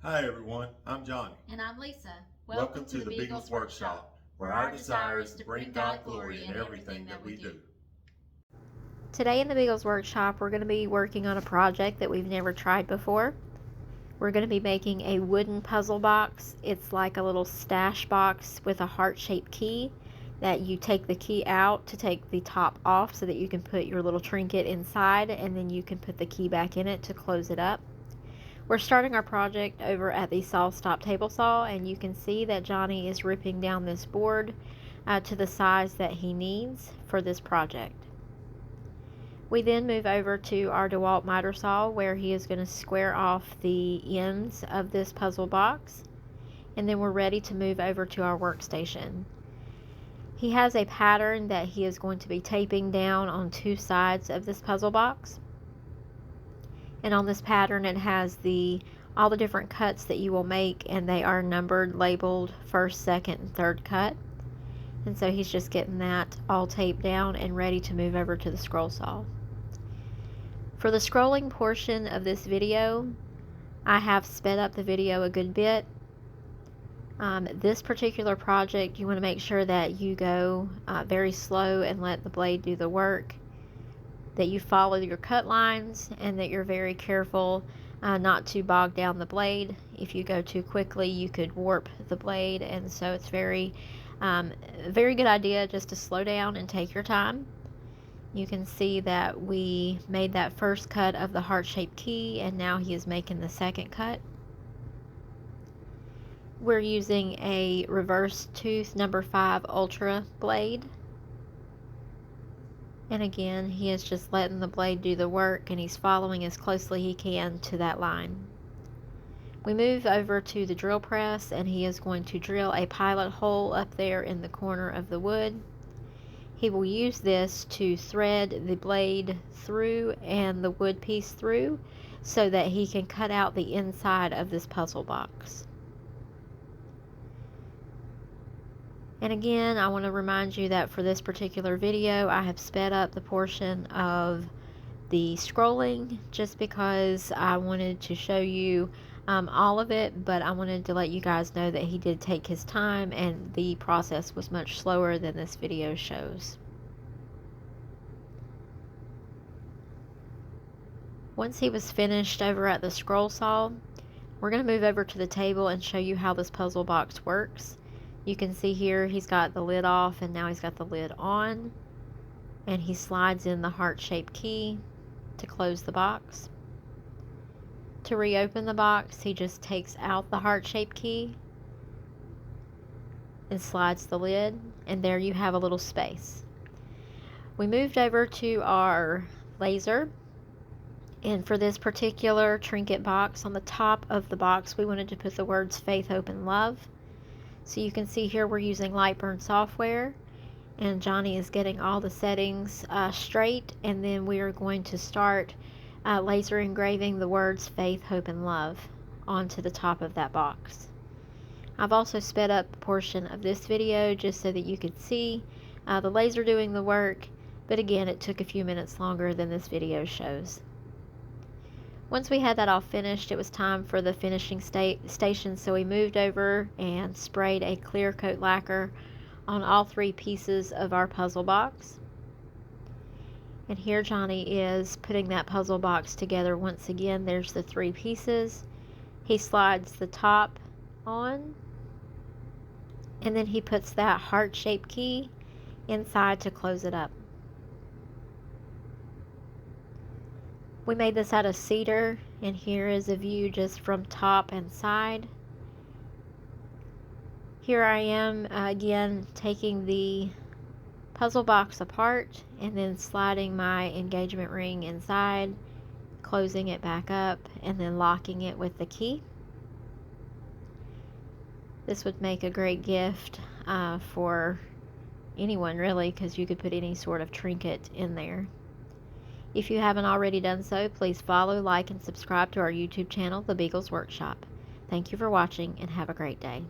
Hi everyone, I'm Johnny. And I'm Lisa. Welcome to the Beagles Workshop, where our desire is to bring God glory in everything that we do. Today in the Beagles Workshop, we're going to be working on a project that we've never tried before. We're going to be making a wooden puzzle box. It's like a little stash box with a heart-shaped key that you take the key out to take the top off so that you can put your little trinket inside, and then you can put the key back in it to close it up. We're starting our project over at the SawStop table saw, and you can see that Johnny is ripping down this board to the size that he needs for this project. We then move over to our DeWalt miter saw, where he is going to square off the ends of this puzzle box, and then we're ready to move over to our workstation. He has a pattern that he is going to be taping down on two sides of this puzzle box. And on this pattern it has all the different cuts that you will make, and they are numbered, labeled first, second, and third cut. And so he's just getting that all taped down and ready to move over to the scroll saw. For the scrolling portion of this video, I have sped up the video a good bit. This particular project, you want to make sure that you go very slow and let the blade do the work, that you follow your cut lines, and that you're very careful not to bog down the blade. If you go too quickly, you could warp the blade, and so it's very good idea just to slow down and take your time. You can see that we made that first cut of the heart-shaped key, and now he is making the second cut. We're using a reverse tooth number 5 Ultra blade. And again, he is just letting the blade do the work, and he's following as closely he can to that line. We move over to the drill press, and he is going to drill a pilot hole up there in the corner of the wood. He will use this to thread the blade through and the wood piece through so that he can cut out the inside of this puzzle box. And again, I want to remind you that for this particular video, I have sped up the portion of the scrolling just because I wanted to show you all of it, but I wanted to let you guys know that he did take his time and the process was much slower than this video shows. Once he was finished over at the scroll saw, we're going to move over to the table and show you how this puzzle box works. You can see here he's got the lid off, and now he's got the lid on, and he slides in the heart-shaped key to close the box. To reopen the box, he just takes out the heart-shaped key and slides the lid, and there you have a little space. We moved over to our laser, and for this particular trinket box, on the top of the box we wanted to put the words faith, hope, and love. So you can see here we're using Lightburn software, and Johnny is getting all the settings straight, and then we are going to start laser engraving the words faith, hope, and love onto the top of that box. I've also sped up a portion of this video just so that you could see the laser doing the work, but again, it took a few minutes longer than this video shows. Once we had that all finished, it was time for the finishing station, so we moved over and sprayed a clear coat lacquer on all 3 pieces of our puzzle box. And here Johnny is putting that puzzle box together once again. There's the 3 pieces. He slides the top on, and then he puts that heart-shaped key inside to close it up. We made this out of cedar, and here is a view just from top and side. Here I am again taking the puzzle box apart and then sliding my engagement ring inside, closing it back up, and then locking it with the key. This would make a great gift for anyone really, because you could put any sort of trinket in there. If you haven't already done so, please follow, like, and subscribe to our YouTube channel, The Beagles Workshop. Thank you for watching, and have a great day.